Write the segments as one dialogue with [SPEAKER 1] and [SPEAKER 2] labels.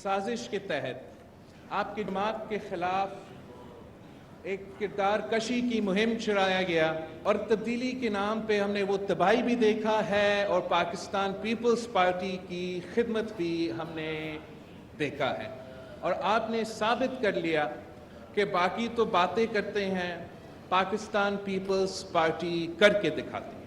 [SPEAKER 1] साजिश के तहत आपकी जमात के खिलाफ एक किरदार कशी की मुहिम चलाया गया और तब्दीली के नाम पे हमने वो तबाही भी देखा है और पाकिस्तान पीपल्स पार्टी की खिदमत भी हमने देखा है। और आपने साबित कर लिया कि बाकी तो बातें करते हैं, पाकिस्तान पीपल्स पार्टी करके दिखाती है।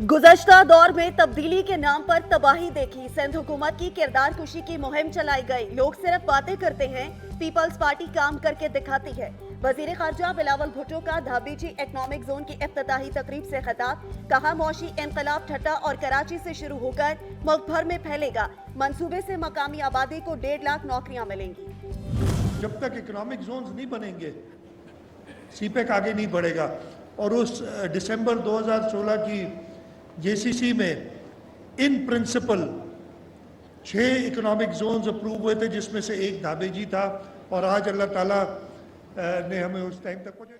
[SPEAKER 2] गुज़श्ता दौर में तब्दीली के नाम पर तबाही देखी, सिंध हुकूमत की किरदार कुशी की मुहिम चलाई गई। लोग सिर्फ बातें करते हैं, पीपल्स पार्टी काम करके दिखाती है। वजीर खारजा बिलावल भुट्टो का धाबीजी इकनॉमिक जोन की इफ्तिताही तकरीब से खिताब, कहा मौशी इंकलाब ठट्टा और कराची से शुरू होकर मुल्क भर में फैलेगा। मंसूबे से मकामी आबादी को 1.5 लाख नौकरियां मिलेंगी।
[SPEAKER 3] जब तक इकनॉमिक जोन्स नहीं बनेंगे सीपेक आगे नहीं बढ़ेगा। और उस दिसंबर 2016 की जेसीसी में in principle 6 economic zones approve हुए थे, जिसमें से एक धाबेजी था। और आज अल्लाह ताला ने हमें उस टाइम तक पहुंचे।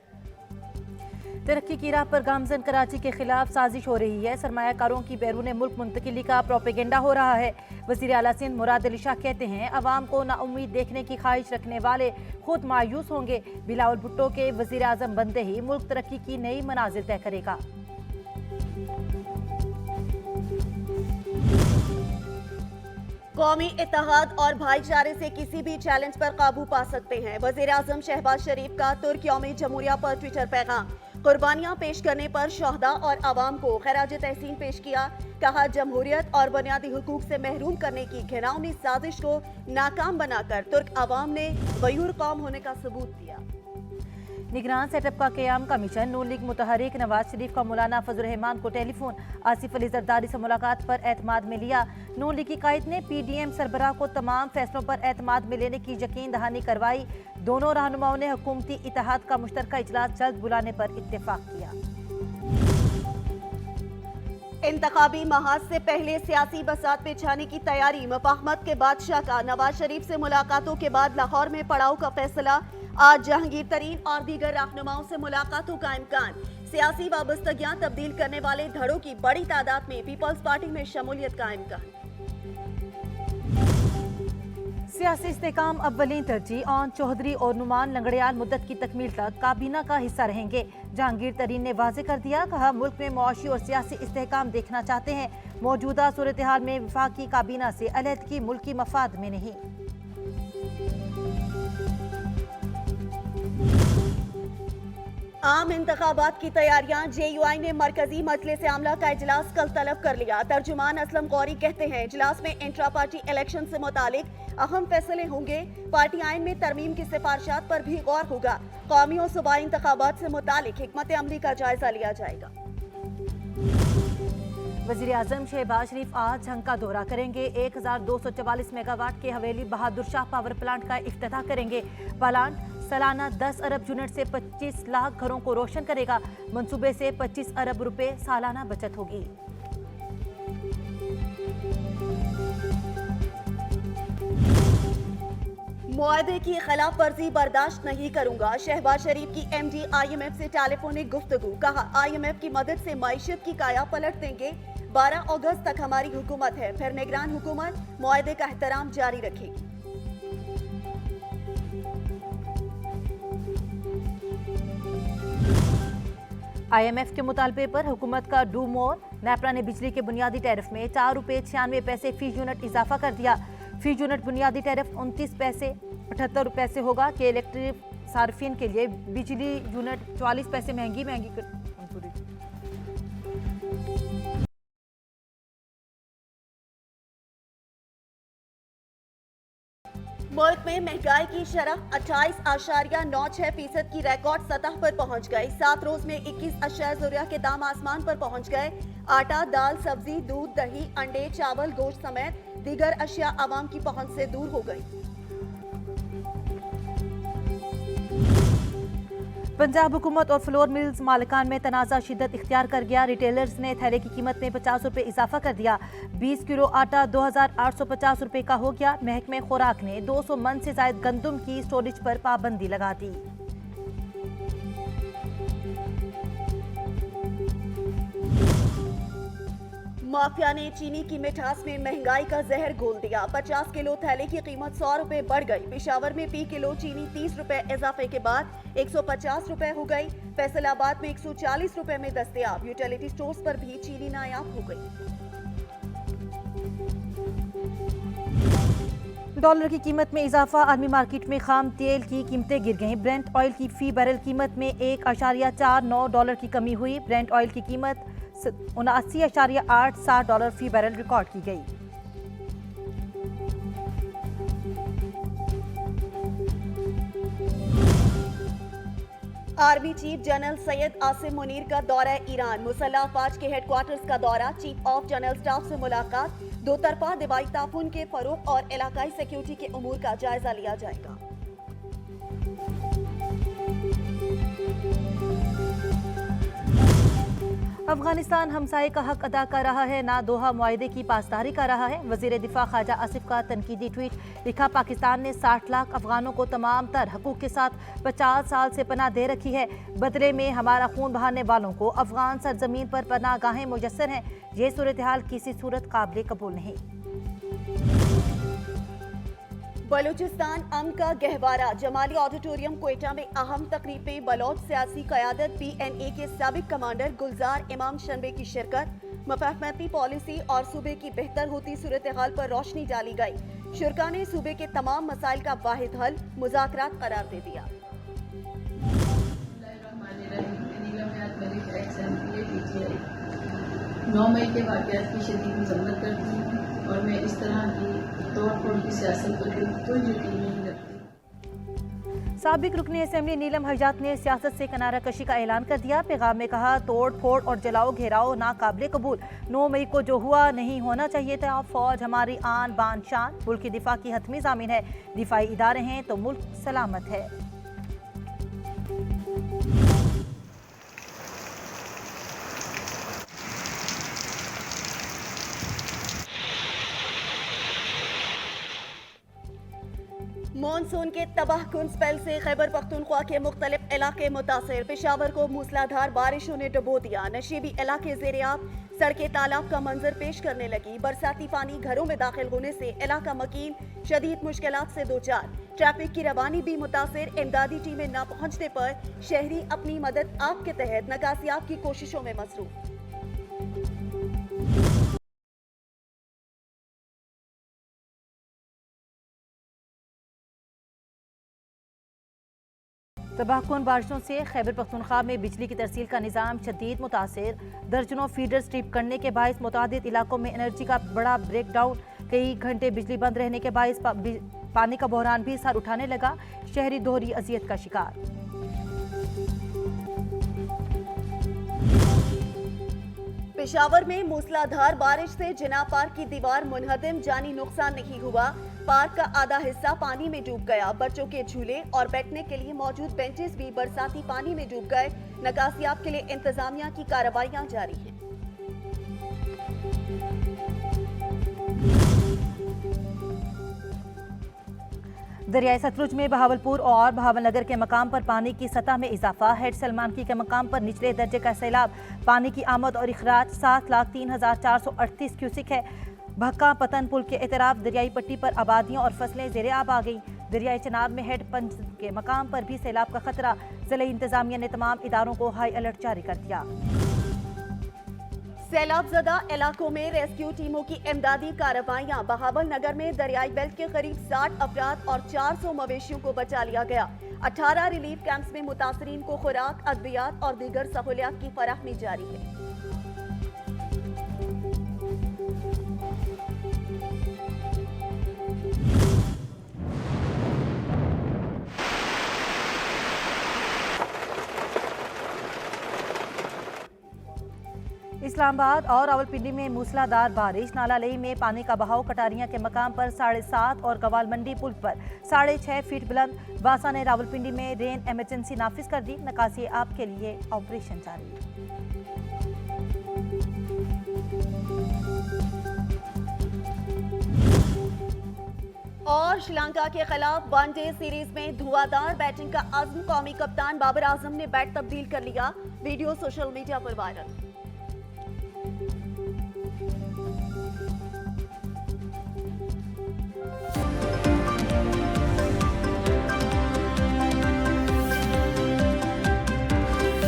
[SPEAKER 4] तरक्की की राह पर गामजन कराची के खिलाफ साजिश हो रही है। सरमायाकारों की बैरून मुल्क मुंतकिली का प्रोपेगेंडा हो रहा है। वज़ीर आला सिंध मुराद अली शाह कहते हैं, अवाम को नाउम्मीद देखने की ख्वाहिश रखने वाले खुद मायूस होंगे। बिलावल भुट्टो के वज़ीर आज़म बनते ही मुल्क तरक्की की नई मनाजिल तय करेगा।
[SPEAKER 2] कौमी इत्तेहाद और भाईचारे से किसी भी चैलेंज पर काबू पा सकते हैं। वज़ीर आज़म शहबाज शरीफ का तुर्क यौम जमहूरिया पर ट्विटर पैगाम, कुर्बानियां पेश करने पर शहदा और आवाम को खराज तहसीन पेश किया। कहा, जमहूरियत और बुनियादी हुकूक से महरूम करने की घिनौनी साजिश को नाकाम बनाकर तुर्क आवाम ने गयूर कौम होने का सबूत दिया।
[SPEAKER 4] निगरान सेटअप का क़याम का मिशन। नून लीग मुतहरिक नवाज शरीफ का मौलाना फजल रहमान को टेलीफोन, आसिफ अली जरदारी से मुलाकात पर एतमाद में लिया। नून लीग की कायद ने PDM सरबराह को तमाम फैसलों पर एतमाद में लेने की यकीन दहानी करवाई। दोनों रहनुमाओं ने हुकूमती इत्तेहाद का मुश्तरका इजलास जल्द बुलाने पर इत्तेफाक किया।
[SPEAKER 2] इंतखाबी महाज से पहले सियासी बसात बिछाने की तैयारी। मुफाहमत के बादशाह का नवाज शरीफ से मुलाकातों के बाद लाहौर में पड़ाव का फैसला। आज जहांगीर तरीन और दीगर रहनुमाओं से मुलाकातों का इम्कान। सियासी वाबस्तगियां तब्दील करने वाले धड़ों की बड़ी तादाद में पीपल्स पार्टी में शमूलियत का इम्कान।
[SPEAKER 4] सियासी इस्तेकाम अव्वलीन तरजीह। ऑन चौधरी और नुमान लंगड़ियाल मुद्दत की तकमील तक काबीना का हिस्सा रहेंगे। जहांगीर तरीन ने वाजे कर दिया, कहा मुल्क में मुआशी और सियासी इस्तेकाम देखना चाहते हैं। मौजूदा सूरत हाल में वफाकी काबीना से अलहदगी मुल्की मफाद में नहीं।
[SPEAKER 2] आम इंतखाबात की तैयारियां। JUI ने मरकजी मजलिस आमला का इजलास कल तलब कर लिया। तर्जुमान असलम गौरी कहते हैं, इजलास में इंट्रा पार्टी इलेक्शन से मुतालिक अहम फैसले होंगे। पार्टी आइन में तरमीम की सिफारिशात पर भी गौर होगा। कौमी और सूबाई इंतखाबात से मुतालिक हिकमत अमली का जायजा लिया जाएगा।
[SPEAKER 4] वज़ीर आज़म शहबाज शरीफ आज झंग का दौरा करेंगे। 1244 मेगावाट के हवेली बहादुर शाह पावर प्लांट का इफ्तिताह करेंगे। प्लांट सालाना 10 अरब यूनिट से 25 लाख घरों को रोशन करेगा। मंसूबे से 25 अरब रुपए सालाना बचत होगी।
[SPEAKER 2] मुआहदे की खिलाफ वर्जी बर्दाश्त नहीं करूंगा। शहबाज शरीफ की MD IMF से टेलीफोनिक गुफ्तगू। कहा, IMF की मदद से मईशत की काया पलट देंगे। 12 अगस्त तक हमारी हुकूमत है, फिर निगरान हुकूमत मुआहदे का एहतराम जारी रखेगी।
[SPEAKER 4] IMF के मुतालबे पर हुकूमत का डू मोर। नेपरा ने बिजली के बुनियादी टैरिफ में 4 रुपए 96 पैसे फी यूनिट इजाफा कर दिया। फी यूनिट बुनियादी टैरिफ 29 पैसे 78 रुपए से होगा कि इलेक्ट्रिक सार्फिन के लिए बिजली यूनिट 44 पैसे महंगी
[SPEAKER 2] मुल्क में महंगाई की शरह 28.96% की रिकॉर्ड सतह पर पहुंच गई। 7 रोज में 21 अशिया ज़रूरिया के दाम आसमान पर पहुंच गए। आटा, दाल, सब्जी, दूध, दही, अंडे, चावल, गोश्त समेत दीगर अशिया आवाम की पहुंच से दूर हो गई।
[SPEAKER 4] पंजाब हुकूमत और फ्लोर मिल्स मालिकान में तनाज़ा शिद्दत इख्तियार कर गया। रिटेलर्स ने थैले की कीमत में 50 रुपए इजाफा कर दिया। 20 किलो आटा 2850 रुपए का हो गया। महकमे खुराक ने 200 मन से ज्यादा गंदम की स्टोरेज पर पाबंदी लगा दी।
[SPEAKER 2] माफिया ने चीनी की मिठास में महंगाई का जहर घोल दिया। 50 किलो थैले की कीमत 100 रुपए बढ़ गई। पेशावर में फी किलो चीनी 30 रुपए इजाफे के बाद 150 रुपए हो गई। फैसलाबाद में 140 रुपए में दस्तयाब। यूटिलिटी स्टोर्स पर भी चीनी नायाब हो गई।
[SPEAKER 4] डॉलर की कीमत में इजाफा। आलमी मार्केट में खाम तेल की कीमतें गिर गईं। ब्रेंट ऑयल की फी बैरल कीमत में $1.49 की कमी हुई। ब्रेंट ऑयल की कीमत $79.87 फी बैरल रिकॉर्ड की गई।
[SPEAKER 2] Army chief general Syed Asim Munir का दौरा ईरान। मुसल्लह अफवाज के हेडक्वार्टर्स का दौरा। चीफ ऑफ जनरल स्टाफ से मुलाकात। दो तरफा दिवाई ताउन के फरोग और इलाकाई सिक्योरिटी के उमूर का जायजा लिया जाएगा।
[SPEAKER 4] अफगानिस्तान हमसाये का हक अदा कर रहा है, ना दोहा मुआहदे की पासदारी कर रहा है। वजीर दिफा ख्वाजा आसिफ का तनकीदी ट्वीट। लिखा, पाकिस्तान ने 60 लाख अफगानों को तमाम तर हकूक के साथ 50 साल से पनाह दे रखी है। बदले में हमारा खून बहाने वालों को अफगान सरजमीन पर पनाह गाहें मुयस्सर हैं। ये सूरत हाल किसी सूरत काबिल कबूल नहीं।
[SPEAKER 2] बलूचिस्तान अमन का गहवारा। जमाली ऑडिटोरियम क्वेटा में अहम तकरीब में बलोच सियासी क़यादत PNA के साबिक कमांडर गुलजार इमाम शनबे की शिरकत। मफाहमती पॉलिसी और सूबे की बेहतर होती सूरत हाल पर रोशनी डाली गई। शुरा ने सूबे के तमाम मसाइल का वाहिद हल मुज़ाकरात करार दे दिया।
[SPEAKER 5] 9 मई के वाक़यात की शदीद मज़म्मत करती हूँ और मैं इस तरह की तोड़-फोड़ की सियासत पर कोई यकीन नहीं रखती।
[SPEAKER 4] साबिक रुकनी असेंबली नीलम हजात ने सियासत से किनारा कशी का ऐलान कर दिया। पैगाम में कहा, तोड़ फोड़ और जलाओ घेराव नाकाबिले कबूल। 9 मई को जो हुआ नहीं होना चाहिए था। फौज हमारी आन बान शान। मुल्क की दिफा की हतमी ज़ामिन है। दिफाई इदारे हैं तो मुल्क सलामत है।
[SPEAKER 2] मॉनसून के तबाहकुन स्पेल से खैबर पख्तूनख्वा के मुख्तलिफ इलाके मुतासिर। पेशावर को मूसलाधार बारिशों ने डुबो दिया। नशीबी इलाके ज़ेर-ए-आब। सड़कें तालाब का मंजर पेश करने लगी। बरसाती पानी घरों में दाखिल होने से इलाका मकीन शदीद मुश्किलात से दो चार। ट्रैफिक की रवानी भी मुतासिर। इमदादी टीमें न पहुंचने पर शहरी अपनी मदद आप के तहत नकासियाब की कोशिशों में मसरूफ।
[SPEAKER 4] तबाहकुन बारिशों से खैबर पख्तूनख्वा में बिजली की तरसील का निज़ाम शदीद मुतासिर। दर्जनों फीडर स्ट्रिप करने के बायस मुतादिद इलाकों में एनर्जी का बड़ा ब्रेक डाउन। कई घंटे बिजली बंद रहने के बायस पानी का बहरान भी सर उठाने लगा। शहरी दोहरी अजियत का शिकार।
[SPEAKER 2] पेशावर में मूसलाधार बारिश से जिना पार्क की दीवार मुनहदम। जानी नुकसान नहीं हुआ। पार्क का आधा हिस्सा पानी में डूब गया। बच्चों के झूले और बैठने के लिए मौजूद बेंचेस भी बरसाती पानी में डूब गए। नकासियाब के लिए इंतजामिया की कार्रवाइयां जारी हैं।
[SPEAKER 4] दरियाई सतलुज में बहावलपुर और बहावलनगर के मकाम पर पानी की सतह में इजाफा। हेड सलमानकी के मकाम पर निचले दर्जे का सैलाब। पानी की आमद और इखराज 7,03,438 क्यूसिक है। भक्का पतन पुल के एतराफ दरियाई पट्टी पर आबादियां और फसलें ज़ेरे आब आ गईं। दरियाई चनाब में हेड पंच के मकाम पर भी सैलाब का खतरा। ज़िला इंतजामिया ने तमाम इदारों को हाई अलर्ट जारी कर दिया।
[SPEAKER 2] सैलाब ज़दा इलाकों में रेस्क्यू टीमों की इमदादी कार्रवाइयां। बहावल नगर में दरियाई बेल्ट के करीब 60 अफराद और 400 मवेशियों को बचा लिया गया। 18 रिलीफ कैंप्स में मुतासरीन को खुराक, अद्वियात और दीगर सहूलियात की फराहमी जारी है।
[SPEAKER 4] इस्लामाबाद और रावलपिंडी में मूसलाधार बारिश। नाला लेई में पानी का बहाव कटारियां के मकाम पर 7.5 और गवाल मंडी पुल पर 6.5 फीट बुलंद। वासा ने रावलपिंडी में रेन इमरजेंसी नाफिज कर दी। नकासी आप के लिए ऑपरेशन जारी।
[SPEAKER 2] और श्रीलंका के खिलाफ वनडे सीरीज में धुआंधार बैटिंग का अज़्म। कौमी कप्तान बाबर आजम ने बैट तब्दील कर लिया। वीडियो सोशल मीडिया पर वायरल।